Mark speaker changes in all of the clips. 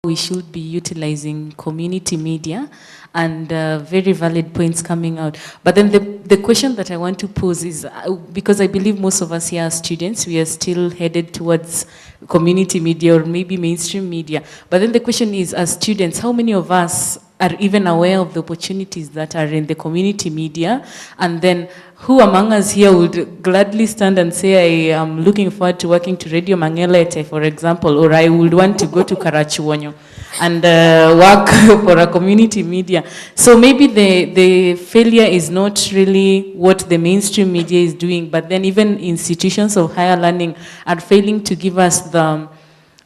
Speaker 1: we should be utilizing community media, and very valid points coming out. But then the question that I want to pose is, because I believe most of us here are students, we are still headed towards community media or maybe mainstream media. But then the question is, as students, how many of us are even aware of the opportunities that are in the community media? And then who among us here would gladly stand and say, I am looking forward to working to Radio Mangelete, for example, or I would want to go to Karachuonyo and work for a community media. So maybe the failure is not really what the mainstream media is doing, but then even institutions of higher learning are failing to give us the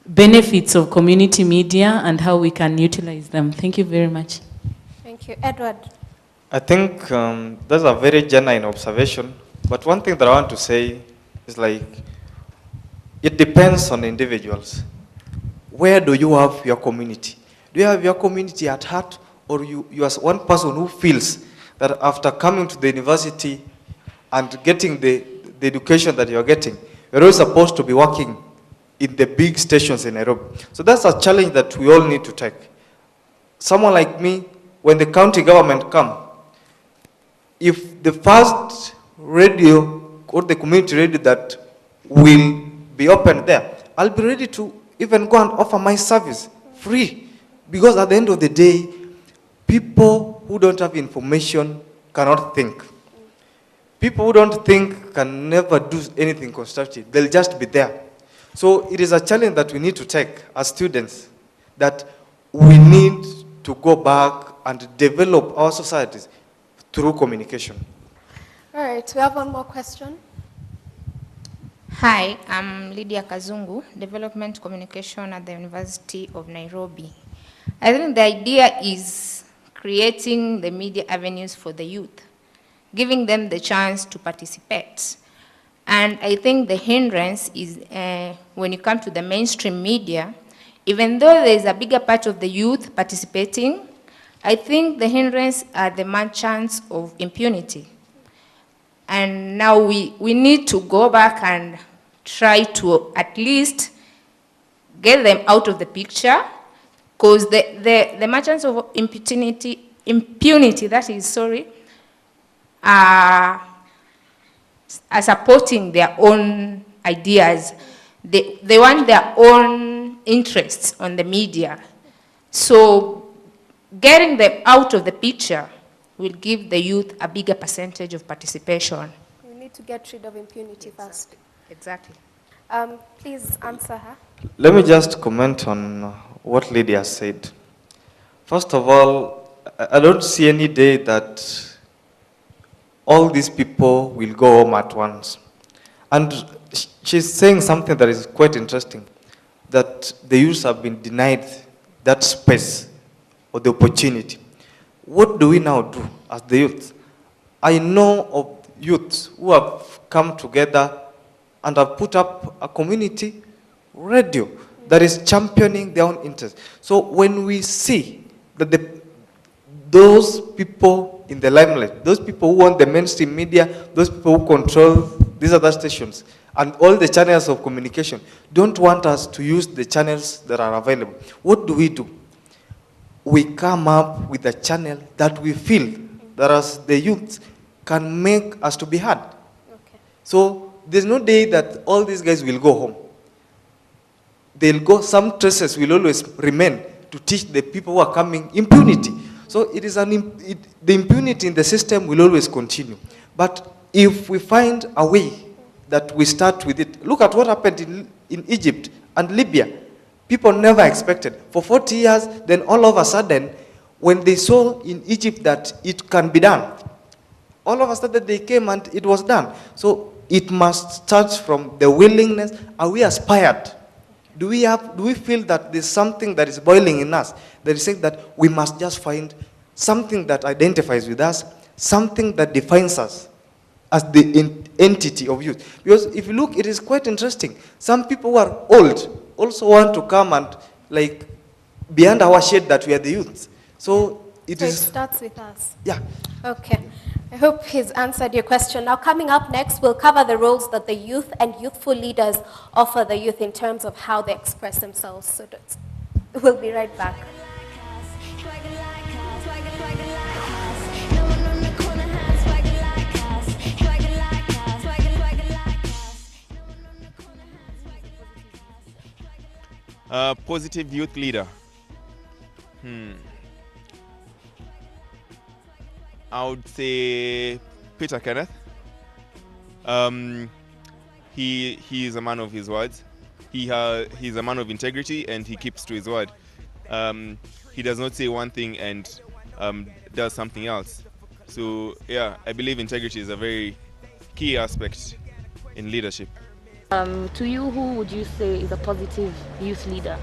Speaker 1: benefits of community media and how we can utilize them. Thank you very much.
Speaker 2: Thank you. Edward.
Speaker 3: I think that's a very genuine observation, but one thing that I want to say is like, it depends on individuals. Where do you have your community? Do you have your community at heart, or you are one person who feels that after coming to the university and getting the education that you're getting, you're always supposed to be working in the big stations in Nairobi? So that's a challenge that we all need to take. Someone like me, when the county government come, if the first radio or the community radio that will be opened there, I'll be ready to even go and offer my service free. Because at the end of the day, people who don't have information cannot think. People who don't think can never do anything constructive. They'll just be there. So it is a challenge that we need to take as students, that we need to go back and develop our societies through communication.
Speaker 2: All right, we have one more question.
Speaker 4: Hi, I'm Lydia Kazungu, Development Communication at the University of Nairobi. I think the idea is creating the media avenues for the youth, giving them the chance to participate. And I think the hindrance is when you come to the mainstream media, even though there is a bigger part of the youth participating, I think the hindrance are the merchants of impunity. And now we need to go back and try to at least get them out of the picture, because the merchants of impunity, that is, sorry, are supporting their own ideas. They want their own interests on the media. So getting them out of the picture will give the youth a bigger percentage of participation.
Speaker 2: We need to get rid of impunity first.
Speaker 4: Exactly.
Speaker 2: Please answer her.
Speaker 3: Let me just comment on what Lydia said. First of all, I don't see any day that all these people will go home at once. And she's saying something that is quite interesting, that the youth have been denied that space or the opportunity. What do we now do as the youth? I know of youths who have come together and have put up a community radio that is championing their own interests. So when we see that those people in the limelight, those people who want the mainstream media, those people who control these other stations, and all the channels of communication, don't want us to use the channels that are available, what do? We come up with a channel that we feel that as the youth can make us to be heard.
Speaker 2: Okay.
Speaker 3: So there's no day that all these guys will go home. They'll go, some traces will always remain to teach the people who are coming impunity. So it is the impunity in the system will always continue. But if we find a way that we start with it, look at what happened in Egypt and Libya. People never expected. For 40 years, then all of a sudden, when they saw in Egypt that it can be done, all of a sudden they came and it was done. So it must start from the willingness. Are we aspired? Do we feel that there's something that is boiling in us that is saying that we must just find something that identifies with us, something that defines us as the entity of youth? Because if you look, it is quite interesting. Some people who are old also want to come and like be under our shade that we are the youth. So it
Speaker 2: starts with us.
Speaker 3: Yeah.
Speaker 2: Okay. I hope he's answered your question. Now, coming up next, we'll cover the roles that the youth and youthful leaders offer the youth in terms of how they express themselves. So We'll be right back.
Speaker 5: Positive youth leader. I would say Peter Kenneth. He is a man of his words. He's a man of integrity, and he keeps to his word. He does not say one thing and does something else. So yeah, I believe integrity is a very key aspect in leadership.
Speaker 6: To you, who would you say is a positive youth leader?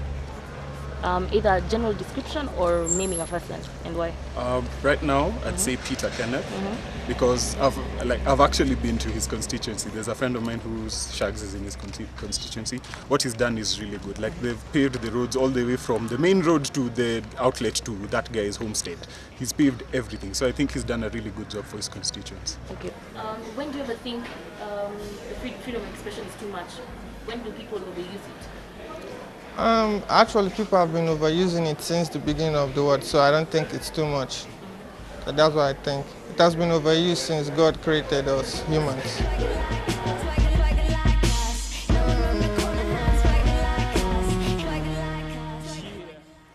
Speaker 6: Either general description or naming a person, and why?
Speaker 7: Right now, I'd say Peter Kenneth, because I've actually been to his constituency. There's a friend of mine whose shags is in his constituency. What he's done is really good. Like, they've paved the roads all the way from the main road to the outlet to that guy's homestead. He's paved everything, so I think he's done a really good job for his constituents.
Speaker 6: Okay. When do you ever think the freedom of expression is too much? When do people overuse it?
Speaker 8: Actually, people have been overusing it since the beginning of the world, so I don't think it's too much. So that's what I think. It has been overused since God created us humans.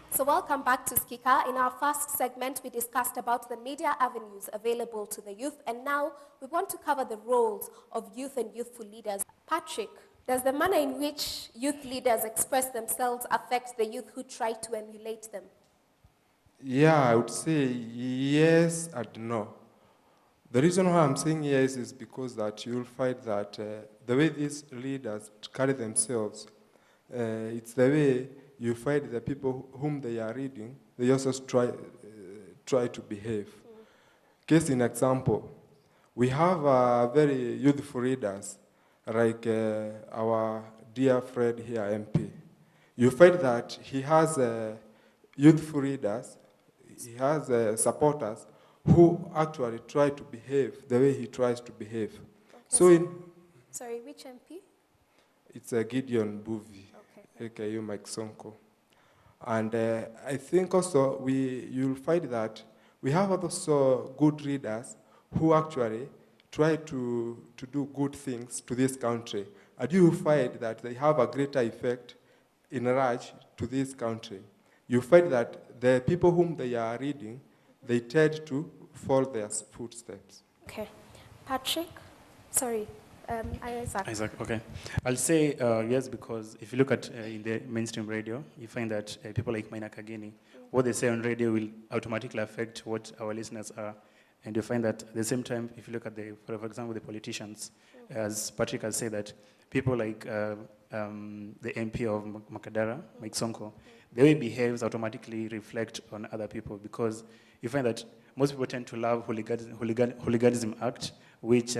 Speaker 2: So welcome back to Skika. In our first segment, we discussed about the media avenues available to the youth, and now we want to cover the roles of youth and youthful leaders. Patrick, does the manner in which youth leaders express themselves affect the youth who try to emulate them?
Speaker 9: Yeah, I would say yes and no. The reason why I'm saying yes is because that you'll find that the way these leaders carry themselves, it's the way you find the people whom they are reading, they also try to behave. Case in example, we have very youthful leaders, like our dear friend here, MP. You find that he has youthful leaders, he has supporters who actually try to behave the way he tries to behave.
Speaker 2: Okay,
Speaker 9: So
Speaker 2: sorry, which MP?
Speaker 9: it's a Gideon Buvi, aka Mike Sonko. And I think also you'll find that we have also good leaders who actually try to do good things to this country. And you find that they have a greater effect in large to this country. You find that the people whom they are reading, they tend to follow their footsteps.
Speaker 2: Okay. Patrick? Sorry, Isaac.
Speaker 10: Okay. I'll say yes, because if you look at in the mainstream radio, you find that people like Maina Kageni, what they say on radio will automatically affect what our listeners are. And you find that at the same time, if you look at, for example, the politicians, as Patrick has said, that people like the MP of Makadara, Mike Sonko, the way he behaves automatically reflect on other people, because you find that most people tend to love hooliganism act, which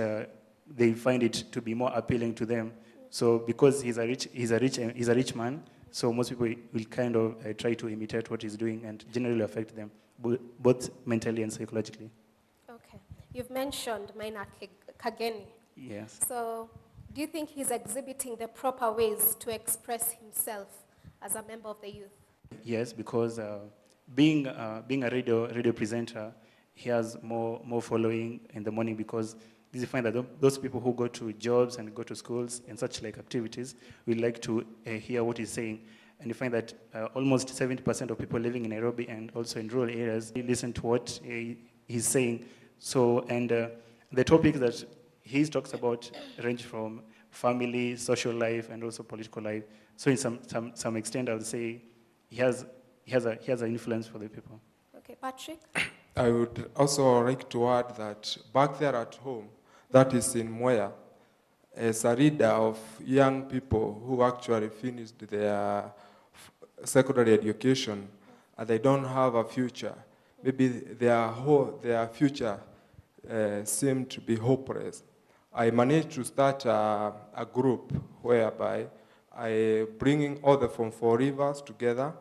Speaker 10: they find it to be more appealing to them. So because he's a rich man, so most people will kind of try to imitate what he's doing and generally affect them, both mentally and psychologically.
Speaker 2: Okay. You've mentioned Maina Kageni.
Speaker 10: Yes.
Speaker 2: So do you think he's exhibiting the proper ways to express himself as a member of the youth?
Speaker 10: Yes, because being a radio presenter, he has more following in the morning, because you find that those people who go to jobs and go to schools and such like activities will like to hear what he's saying. And you find that almost 70% of people living in Nairobi and also in rural areas listen to what he's saying. So, and the topics that he talks about range from family, social life, and also political life. So in some extent, I would say he has an influence for the people.
Speaker 2: Okay, Patrick?
Speaker 9: I would also like to add that back there at home, that is in Moya, as a leader of young people who actually finished their secondary education and they don't have a future. Maybe their future seemed to be hopeless. I managed to start a group whereby I bringing all the Form 4 rivers together,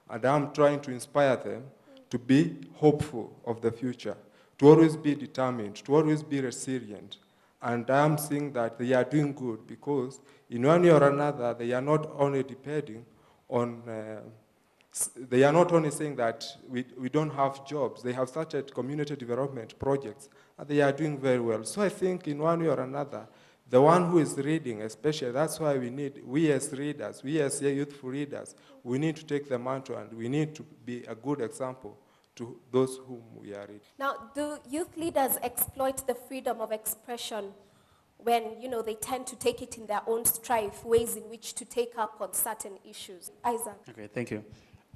Speaker 9: and I'm trying to inspire them to be hopeful of the future, to always be determined, to always be resilient. And I'm seeing that they are doing good because in one way or another, they are not only depending on they are not only saying that we don't have jobs, they have started community development projects, and they are doing very well. So I think in one way or another, the one who is reading, especially, that's why we as readers, we as youthful leaders, we need to take the mantle and we need to be a good example to those whom we are reading.
Speaker 2: Now, do youth leaders exploit the freedom of expression when, they tend to take it in their own strife, ways in which to take up on certain issues? Isaac.
Speaker 10: Okay, thank you.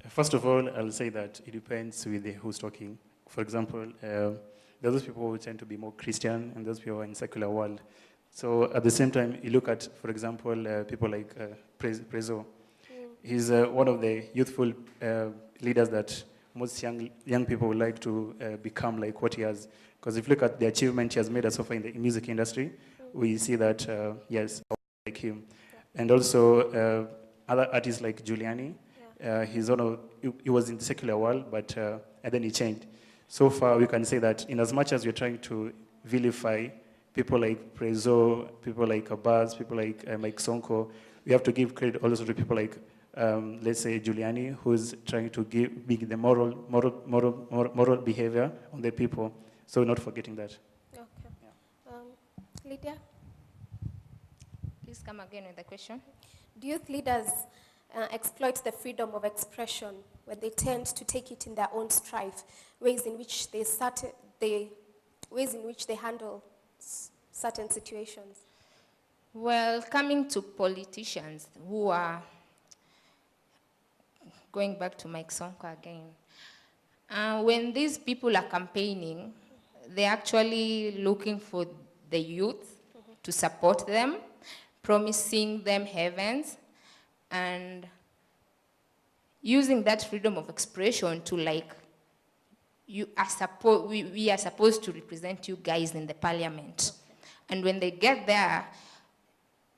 Speaker 10: First of all, I'll say that it depends with who's talking. For example, there are those people who tend to be more Christian and those people in secular world. So at the same time, you look at, for example, people like Prezo. He's one of the youthful leaders that most young people would like to become like what he has. Because if you look at the achievement he has made so far in the music industry, we see that, yes, like him. And also other artists like Giuliani. He was in the secular world, but and then he changed. So far, we can say that in as much as we're trying to vilify people like Prezo, people like Abbas, people like Mike Sonko, we have to give credit also to people like, let's say, Giuliani, who's trying to give the moral behavior on the people. So not forgetting that.
Speaker 2: Okay. Yeah. Lydia?
Speaker 4: Please come again with the question.
Speaker 2: Do youth leaders exploit the freedom of expression when they tend to take it in their own strife, ways in which they handle certain situations?
Speaker 4: Well, coming to politicians who are, going back to Mike Sonko again, when these people are campaigning, they're actually looking for the youth to support them, promising them heavens, and using that freedom of expression to we are supposed to represent you guys in the parliament. And when they get there,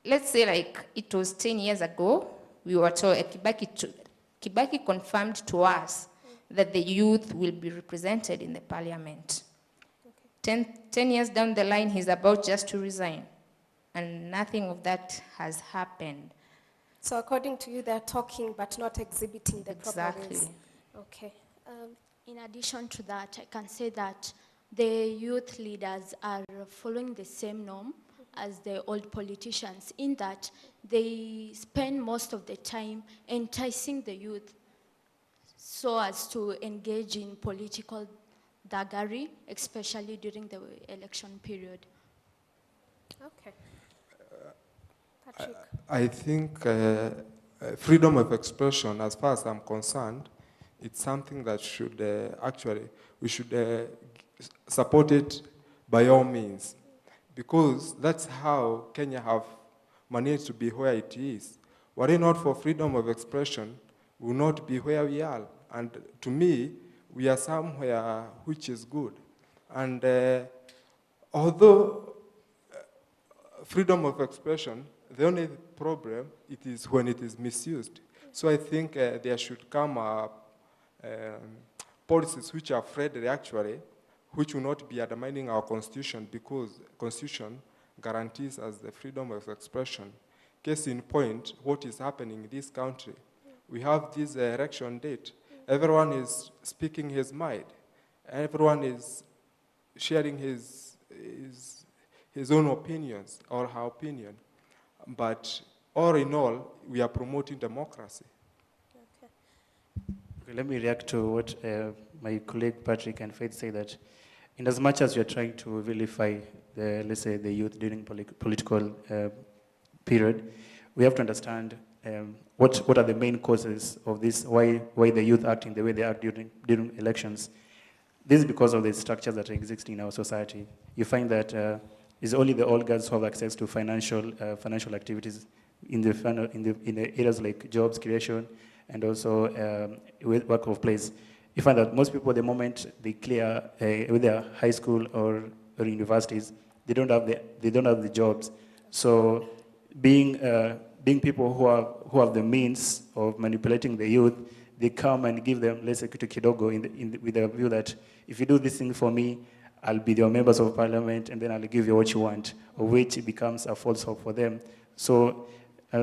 Speaker 4: let's say it was 10 years ago, we were told, Kibaki confirmed to us that the youth will be represented in the parliament. Okay. 10 years down the line, he's about just to resign. And nothing of that has happened.
Speaker 2: So according to you, they're talking but not exhibiting the proper ways.
Speaker 4: Exactly.
Speaker 2: Okay.
Speaker 11: In addition to that, I can say that the youth leaders are following the same norm as the old politicians, in that they spend most of the time enticing the youth so as to engage in political thuggery, especially during the election period.
Speaker 2: Okay. Patrick.
Speaker 9: I think freedom of expression, as far as I'm concerned, it's something that we should support it by all means, because that's how Kenya have managed to be where it is. Were it not for freedom of expression, we would not be where we are. And to me, we are somewhere which is good. And although freedom of expression, the only problem it is when it is misused. So I think there should come policies which are friendly actually, which will not be undermining our constitution, because constitution guarantees us the freedom of expression. Case in point, what is happening in this country? We have this election date. Everyone is speaking his mind. Everyone is sharing his own opinions or her opinion. But all in all, we are promoting democracy.
Speaker 10: Okay, let me react to what my colleague Patrick and Faith say, that in as much as you're trying to vilify let's say the youth during political period, we have to understand what are the main causes of this, why the youth acting the way they act during elections. This is because of the structures that exist in our society. You find that it's only the old guys who have access to financial activities in the areas like jobs creation and also work of place. You find that most people, the moment they clear with their high school or universities, they don't have the jobs. So being people who have the means of manipulating the youth, they come and give them, let's say, kitu kidogo with the view that if you do this thing for me, I'll be your members of parliament, and then I'll give you what you want, of which it becomes a false hope for them. So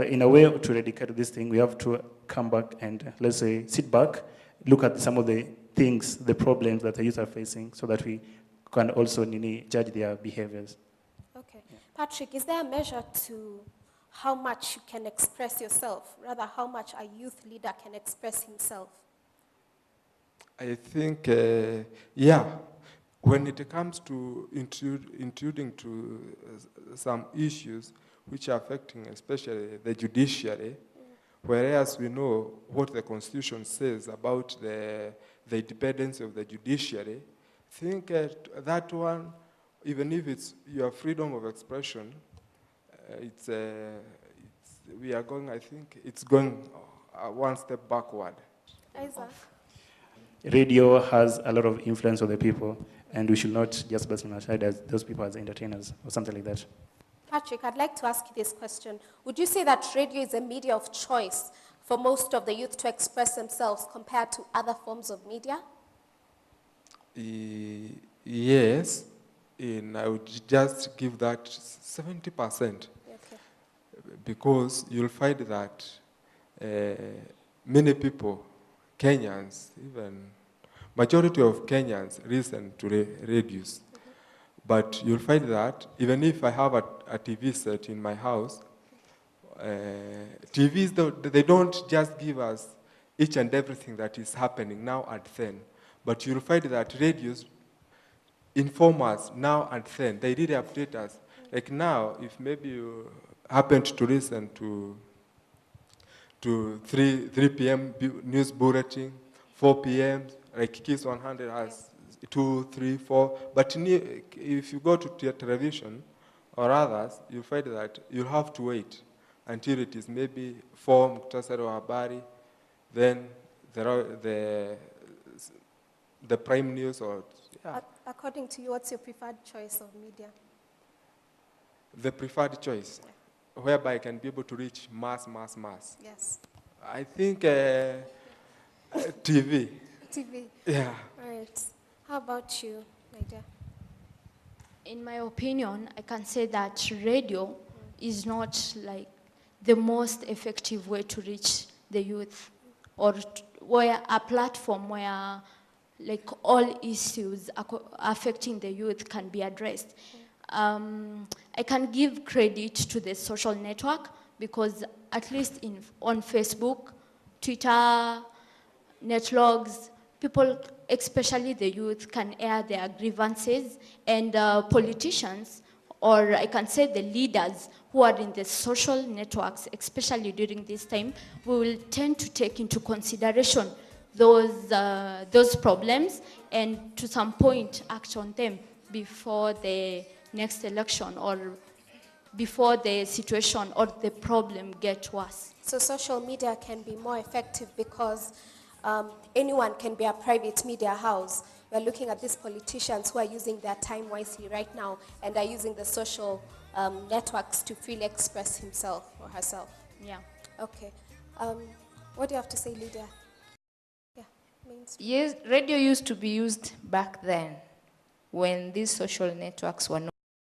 Speaker 10: in a way to eradicate this thing, we have to come back and, let's say, sit back, look at some of the things, the problems that the youth are facing, so that we can also judge their behaviors.
Speaker 2: Okay. Yeah. Patrick, is there a measure to how much you can express yourself, rather how much a youth leader can express himself?
Speaker 9: I think, yeah, when it comes to intruding to some issues which are affecting especially the judiciary, whereas we know what the Constitution says about the independence of the judiciary, I think that one, even if it's your freedom of expression, we are going, I think, it's going one step backward.
Speaker 2: Isaac?
Speaker 10: Radio has a lot of influence on the people, and we should not just bust on our side as those people as entertainers or something like that.
Speaker 2: Patrick, I'd like to ask you this question. Would you say that radio is a media of choice for most of the youth to express themselves compared to other forms of media?
Speaker 9: Yes, and I would just give that 70%.
Speaker 2: Okay.
Speaker 9: Because you'll find that many people, Kenyans, even majority of Kenyans listen to radios. But you'll find that even if I have a TV set in my house, TVs, they don't just give us each and everything that is happening now and then. But you'll find that radios inform us now and then. They really update us. Like now, if maybe you happened to listen to 3 p.m. news bulletin, 4 p.m., like Kiss 100 has 2, 3, 4. But if you go to television or others, you'll find that you'll have to wait until it is maybe 4, Muktasari wa Habari, then the prime news or... Yeah.
Speaker 2: According to you, what's your preferred choice of media?
Speaker 9: The preferred choice, whereby I can be able to reach mass.
Speaker 2: Yes.
Speaker 9: I think TV.
Speaker 2: TV.
Speaker 9: Yeah.
Speaker 2: All right. How about you, Nadia?
Speaker 11: In my opinion, I can say that radio is not like the most effective way to reach the youth, or where a platform where like all issues affecting the youth can be addressed. I can give credit to the social network because at least on Facebook, Twitter, netlogs, people, especially the youth, can air their grievances, and politicians, or I can say the leaders who are in the social networks, especially during this time, we will tend to take into consideration those problems and to some point act on them before the next election or before the situation or the problem gets worse.
Speaker 2: So social media can be more effective because anyone can be a private media house. We're looking at these politicians who are using their time wisely right now and are using the social networks to freely express himself or herself.
Speaker 11: Yeah.
Speaker 2: Okay. What do you have to say, Lydia?
Speaker 4: Yes, radio used to be used back then when these social networks were not